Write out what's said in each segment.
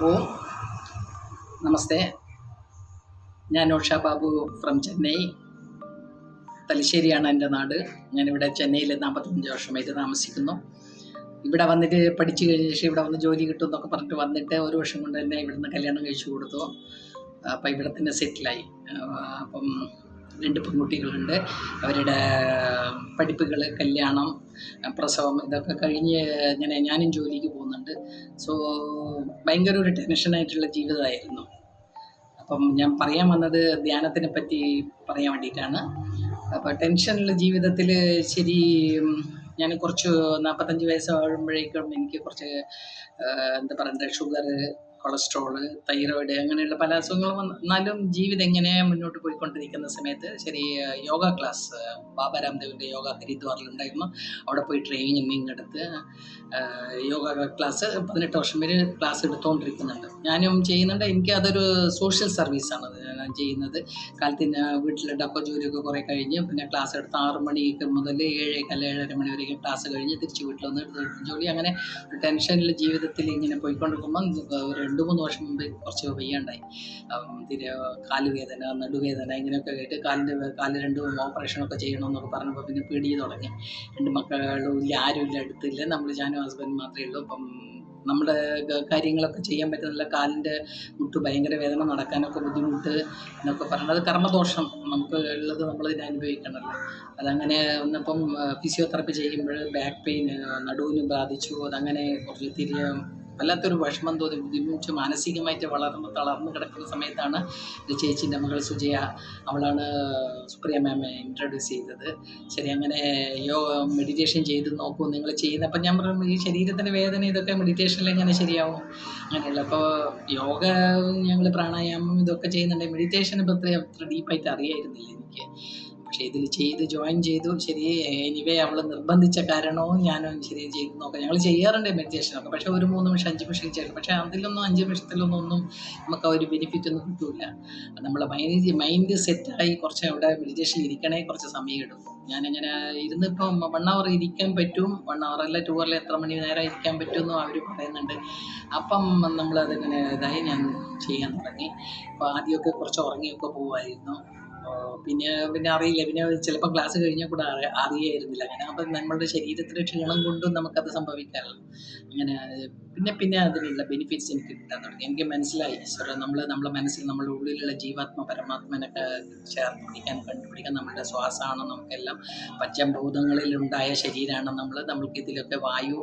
ഓം നമസ്തേ. ഞാൻ ഉഷ ബാബു ഫ്രം ചെന്നൈ. തലശ്ശേരിയാണ് എൻ്റെ നാട്. ഞാനിവിടെ ചെന്നൈയിൽ 45 വർഷമായിട്ട് താമസിക്കുന്നു. ഇവിടെ വന്നിട്ട് പഠിച്ചു കഴിഞ്ഞ ശേഷം ഇവിടെ വന്ന് ജോലി കിട്ടും എന്നൊക്കെ പറഞ്ഞിട്ട് വന്നിട്ട് 1 വർഷം കൊണ്ട് തന്നെ ഇവിടുന്ന് കല്യാണം കഴിച്ചു കൊടുത്തു. അപ്പം ഇവിടെ തന്നെ സെറ്റിലായി. അപ്പം 2 പെൺകുട്ടികളുണ്ട്. അവരുടെ പഠിപ്പുകൾ, കല്യാണം, പ്രസവം ഇതൊക്കെ കഴിഞ്ഞ് ഇങ്ങനെ ഞാനും ജോലിക്ക് പോകുന്നുണ്ട്. സോ ഭയങ്കര ഒരു ടെൻഷനായിട്ടുള്ള ജീവിതമായിരുന്നു. അപ്പം ഞാൻ പറയാൻ വന്നത് ധ്യാനത്തിനെ പറ്റി പറയാൻ വേണ്ടിയിട്ടാണ്. അപ്പോൾ ടെൻഷനുള്ള ജീവിതത്തിൽ ശരി, ഞാൻ കുറച്ച് 45 വയസ്സാകുമ്പോഴേക്കും എനിക്ക് കുറച്ച് എന്താ പറയണ്ടേ, ഷുഗർ, കൊളസ്ട്രോള്, തൈറോയിഡ് അങ്ങനെയുള്ള പല അസുഖങ്ങളും വന്നാലും ജീവിതം എങ്ങനെ മുന്നോട്ട് പോയിക്കൊണ്ടിരിക്കുന്ന സമയത്ത് ശരി, യോഗ ക്ലാസ് ബാബ രാംദേവിൻ്റെ യോഗ ഹരിദ്വാറിലുണ്ടായിരുന്നു. അവിടെ പോയി ട്രെയിനിങ് എടുത്ത് യോഗ ക്ലാസ് 18 വർഷം വരെ ക്ലാസ് എടുത്തുകൊണ്ടിരിക്കുന്നുണ്ട്. ഞാനും ചെയ്യുന്നുണ്ട്. എനിക്ക് അതൊരു സോഷ്യൽ സർവീസാണ് ഞാൻ ചെയ്യുന്നത്. കാലത്തിന് വീട്ടിലെ ഡപ്പ ജോലിയൊക്കെ കുറേ കഴിഞ്ഞ് പിന്നെ ക്ലാസ് എടുത്ത് 6 മണിക്ക് മുതൽ 7:15 7:30 മണി വരെയും ക്ലാസ് കഴിഞ്ഞ് തിരിച്ച് വീട്ടിൽ വന്ന് ജോലി. അങ്ങനെ ഒരു ടെൻഷനിൽ ജീവിതത്തിൽ ഇങ്ങനെ പോയിക്കൊണ്ടിരിക്കുമ്പോൾ 2-3 വർഷം മുമ്പ് കുറച്ച് വയ്യാണ്ടായി. കാലുവേദന, നടുവേദന ഇങ്ങനെയൊക്കെ ആയിട്ട് കാല് 2 ഓപ്പറേഷനൊക്കെ ചെയ്യണമെന്നൊക്കെ പറഞ്ഞപ്പോൾ പിന്നെ പേടി തുടങ്ങി. 2 മക്കളും ഇല്ല, ആരുമില്ല, അടുത്തില്ല. ഞാനും ഹസ്ബൻഡ് മാത്രമേ ഉള്ളൂ. അപ്പം നമ്മുടെ കാര്യങ്ങളൊക്കെ ചെയ്യാൻ പറ്റുന്നില്ല. കാലിൻ്റെ മുട്ട് ഭയങ്കര വേദന, നടക്കാനൊക്കെ ബുദ്ധിമുട്ട് എന്നൊക്കെ പറയുന്നത് കർമ്മദോഷം നമുക്ക് ഉള്ളത് നമ്മൾ ഇതിനെ അനുഭവിക്കണമല്ലോ. അതങ്ങനെ വന്നപ്പം ഫിസിയോതെറാപ്പി ചെയ്യുമ്പോൾ ബാക്ക് പെയിൻ നടുവിന് ബാധിച്ചു. അതങ്ങനെ കുറച്ച് വല്ലാത്തൊരു വിഷമം തോന്നി, ബുദ്ധിമുട്ട്, മാനസികമായിട്ട് തളർന്ന് കിടക്കുന്ന സമയത്താണ് ഒരു ചേച്ചീൻ്റെ മകൾ സുജയ, അവളാണ് സുപ്രിയ മാമെ ഇൻട്രൊഡ്യൂസ് ചെയ്തത്. ശരി, അങ്ങനെ മെഡിറ്റേഷൻ ചെയ്ത് നോക്കൂ നിങ്ങൾ ചെയ്യുന്നത്. അപ്പം ഞാൻ പറഞ്ഞു, ഈ ശരീരത്തിൻ്റെ വേദന ഇതൊക്കെ മെഡിറ്റേഷനിൽ എങ്ങനെ ശരിയാവും? അങ്ങനെയുള്ള അപ്പോൾ യോഗ, ഞങ്ങൾ പ്രാണായാമം ഇതൊക്കെ ചെയ്യുന്നുണ്ട്. മെഡിറ്റേഷൻ ഇപ്പോൾ അത്ര ഡീപ്പായിട്ട് അറിയായിരുന്നില്ല എനിക്ക്. പക്ഷേ ഇതിൽ ജോയിൻ ചെയ്തു. ശരി, എനിവേ അവൾ നിർബന്ധിച്ച കാരണവും ഞാനും ശരി ചെയ്ത് നോക്കാം. ഞങ്ങൾ ചെയ്യാറുണ്ട് മെഡിറ്റേഷനൊക്കെ. പക്ഷേ ഒരു 3 നിമിഷം 5 നിമിഷം ചെയ്യണം. പക്ഷേ അതിലൊന്നും 5 നിമിഷത്തിലൊന്നും നമുക്ക് ആ ഒരു ബെനിഫിറ്റ് ഒന്നും കിട്ടില്ല. നമ്മളെ മൈൻഡ് സെറ്റായി കുറച്ച് അവിടെ മെഡിറ്റേഷൻ ഇരിക്കണേ കുറച്ച് സമയം എടുക്കും. ഞാനിങ്ങനെ ഇരുന്നിപ്പം 1 hour ഇരിക്കാൻ പറ്റും. 1 hour അല്ല 2 hour എത്ര മണി നേരം ഇരിക്കാൻ പറ്റുമെന്നും അവർ പറയുന്നുണ്ട്. അപ്പം നമ്മളതിങ്ങനെ ഇതായി ഞാൻ ചെയ്യാൻ തുടങ്ങി. അപ്പോൾ ആദ്യമൊക്കെ കുറച്ച് ഉറങ്ങിയൊക്കെ പോകുമായിരുന്നു. പിന്നെ അറിയില്ല. പിന്നെ ചിലപ്പോൾ ക്ലാസ് കഴിഞ്ഞാൽ കൂടെ അറിയായിരുന്നില്ല. അങ്ങനെ അപ്പം നമ്മളുടെ ശരീരത്തിൻ്റെ ക്ഷീണം കൊണ്ടും നമുക്കത് സംഭവിക്കാമല്ലോ. അങ്ങനെ പിന്നെ അതിനുള്ള ബെനിഫിറ്റ്സ് എനിക്ക് കിട്ടാൻ തുടങ്ങി. എനിക്ക് മനസ്സിലായി, ഈശ്വരൻ നമ്മളെ മനസ്സിൽ നമ്മുടെ ഉള്ളിലുള്ള ജീവാത്മ പരമാത്മനൊക്കെ ചേർത്ത് കണ്ടുപിടിക്കാൻ നമ്മുടെ ശ്വാസമാണ് നമുക്കെല്ലാം. പഞ്ചഭൂതങ്ങളിലുണ്ടായ ശരീരമാണ് നമ്മൾക്ക് ഇതിലൊക്കെ വായു,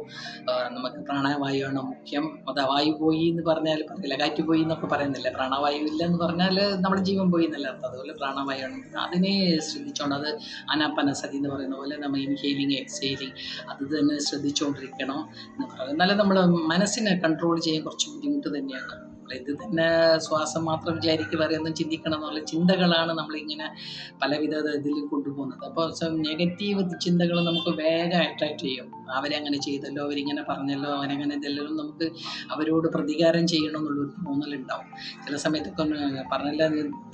നമുക്ക് പ്രാണവായുവാണ് മുഖ്യം. അത് വായു പോയി എന്ന് പറഞ്ഞാൽ പറയില്ല, കാറ്റ് പോയി എന്നൊക്കെ പറയുന്നില്ല. പ്രാണവായു ഇല്ല എന്ന് പറഞ്ഞാൽ നമ്മുടെ ജീവൻ പോയി എന്നല്ല അർത്ഥം. അതുപോലെ പ്രാണവായുവാണ്. അതിനെ ശ്രദ്ധിച്ചുകൊണ്ട്, അത് അനാപാനസതി എന്ന് പറയുന്ന പോലെ നമ്മൾ ഇൻഹെയിലിങ് എക്സെയിലിങ് അത് തന്നെ ശ്രദ്ധിച്ചുകൊണ്ടിരിക്കണം എന്ന് പറയുന്നത്. എന്നാലും നമ്മുടെ മനസ്സിനെ കൺട്രോൾ ചെയ്യാൻ കുറച്ച് ബുദ്ധിമുട്ട് തന്നെയാണ്. ഇത് തന്നെ ശ്വാസം മാത്രം വിചാരിക്കുക, വേറെ ഒന്നും ചിന്തിക്കണം എന്നുള്ള ചിന്തകളാണ് നമ്മളിങ്ങനെ പലവിധ ഇതിൽ കൊണ്ടുപോകുന്നത്. അപ്പോൾ നെഗറ്റീവ് ചിന്തകൾ നമുക്ക് വേഗം അട്രാക്റ്റ് ചെയ്യും. അവരങ്ങനെ ചെയ്തല്ലോ, അവരിങ്ങനെ പറഞ്ഞല്ലോ, അവരങ്ങനെ ഇതെല്ലാം നമുക്ക് അവരോട് പ്രതികാരം ചെയ്യണം എന്നുള്ളൊരു തോന്നലുണ്ടാവും. ചില സമയത്തൊക്കെ പറഞ്ഞല്ല,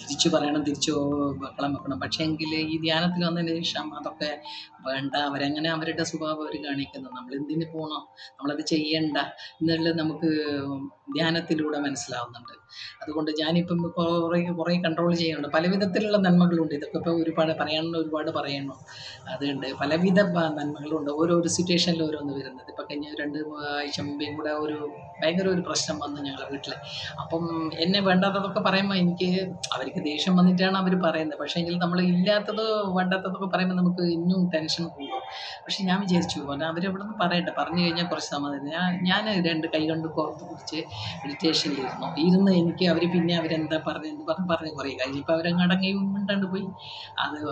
തിരിച്ചു പറയണം, തിരിച്ചു ബഹളം വെക്കണം. പക്ഷേ എങ്കിൽ ഈ ധ്യാനത്തിൽ വന്നതിന് ശേഷം അതൊക്കെ വേണ്ട, അവരങ്ങനെ അവരുടെ സ്വഭാവം അവർ കാണിക്കുന്നു. നമ്മളെന്തിന് പോകണം, നമ്മളത് ചെയ്യണ്ട എന്നുള്ളത് നമുക്ക് ധ്യാനത്തിലൂടെ മനസ്സിലാവുന്നുണ്ട്. അതുകൊണ്ട് ഞാനിപ്പം കുറേ കൺട്രോൾ ചെയ്യുന്നുണ്ട്. പല വിധത്തിലുള്ള നന്മകളുണ്ട്. ഇതൊക്കെ ഇപ്പോൾ ഒരുപാട് പറയണം. അതുകൊണ്ട് പലവിധ നന്മകളുണ്ട്. ഓരോരോ സിറ്റുവേഷനിൽ ഓരോന്ന് വരുന്നത്. ഇപ്പം കഴിഞ്ഞ 2 ആഴ്ച മുമ്പേയും കൂടെ ഭയങ്കര ഒരു പ്രശ്നം വന്നു ഞങ്ങളുടെ വീട്ടിൽ. അപ്പം എന്നെ വേണ്ടാത്തതൊക്കെ പറയുമ്പോൾ അവർക്ക് ദേഷ്യം വന്നിട്ടാണ് അവർ പറയുന്നത്. പക്ഷേ എങ്കിൽ നമ്മൾ ഇല്ലാത്തത് വേണ്ടാത്തതൊക്കെ പറയുമ്പോൾ നമുക്ക് ഇന്നും ടെൻഷൻ കൂടും. പക്ഷെ ഞാൻ വിചാരിച്ചു, അവരെവിടെ നിന്ന് പറയട്ടെ, പറഞ്ഞു കഴിഞ്ഞാൽ കുറച്ച് സമാധാനം. ഞാൻ 2 കൈ കൊണ്ട് പുറത്ത് പിടിച്ച് മെഡിറ്റേഷനിലിരുന്ന് എനിക്ക് അവരെന്താ പറഞ്ഞ് കുറേ കഴിഞ്ഞപ്പോൾ അവരങ്ങടങ്ങയും മിണ്ടാണ്ട് പോയി.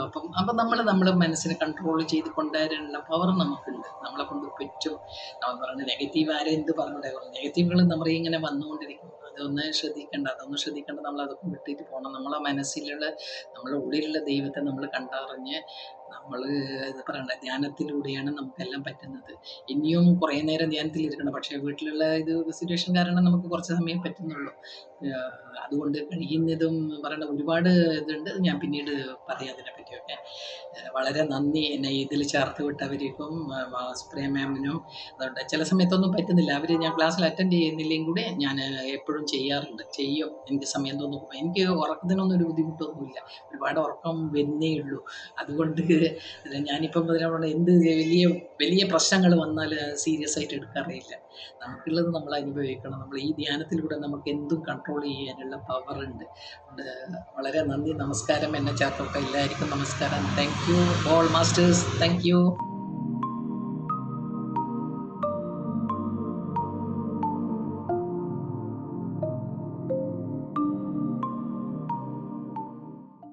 അപ്പം നമ്മൾ മനസ്സിനെ കൺട്രോൾ ചെയ്ത് കൊണ്ടുവരാനുള്ള പവർ നമുക്കുണ്ട്. നമ്മളെ കൊണ്ട് പറ്റും. നമ്മൾ പറയുന്നത് നെഗറ്റീവ് ആരും എന്ത് പറഞ്ഞൂടെ, നെഗറ്റീവുകൾ നമ്മുടെ ഇങ്ങനെ വന്നുകൊണ്ടിരിക്കും. അതൊന്നും ശ്രദ്ധിക്കേണ്ട. നമ്മളതൊക്കെ വിട്ടിട്ട് പോകണം. നമ്മളെ നമ്മുടെ ഉള്ളിലുള്ള ദൈവത്തെ നമ്മൾ കണ്ടറിഞ്ഞ് നമ്മൾ ധ്യാനത്തിലൂടെയാണ് നമുക്കെല്ലാം പറ്റുന്നത്. ഇനിയും കുറേ നേരം ധ്യാനത്തിലിരിക്കണം. പക്ഷേ വീട്ടിലുള്ള സിറ്റുവേഷൻ കാരണം നമുക്ക് കുറച്ച് സമയം പറ്റുന്നുള്ളൂ. അതുകൊണ്ട് കഴിയുന്നതും ഒരുപാട് ഇതുണ്ട്. ഞാൻ പിന്നീട് പറയാം അതിനെപ്പറ്റിയൊക്കെ. വളരെ നന്ദി എന്നെ ഇതിൽ ചേർത്ത് വിട്ടവർക്കും സുപ്രിയ മാമിനും. അതുകൊണ്ട് ചില സമയത്തൊന്നും പറ്റുന്നില്ല. ഞാൻ ക്ലാസ്സിൽ അറ്റൻഡ് ചെയ്യുന്നില്ലെങ്കിൽ കൂടെ ഞാൻ എപ്പോഴും എപ്പോഴും ചെയ്യാറുണ്ട്. ചെയ്യും. എനിക്ക് സമയം തോന്നുമ്പോൾ. എനിക്ക് ഉറക്കത്തിനൊന്നും ഒരു ബുദ്ധിമുട്ടൊന്നുമില്ല. ഒരുപാട് ഉറക്കം വരുന്നേ ഉള്ളൂ. അതുകൊണ്ട് ഞാനിപ്പം ഇതിനോട് എന്ത് വലിയ വലിയ പ്രശ്നങ്ങൾ വന്നാൽ സീരിയസ് ആയിട്ട് എടുക്കാറില്ല. നമുക്കുള്ളത് നമ്മൾ അനുഭവിക്കണം. നമ്മൾ ഈ ധ്യാനത്തിലൂടെ നമുക്ക് എന്തും കൺട്രോൾ ചെയ്യാനുള്ള പവറുണ്ട്. അതുകൊണ്ട് വളരെ നന്ദി, നമസ്കാരം. എന്നെ ചേർത്തൊക്കെ എല്ലാവർക്കും നമസ്കാരം. Thank you all masters. Thank you.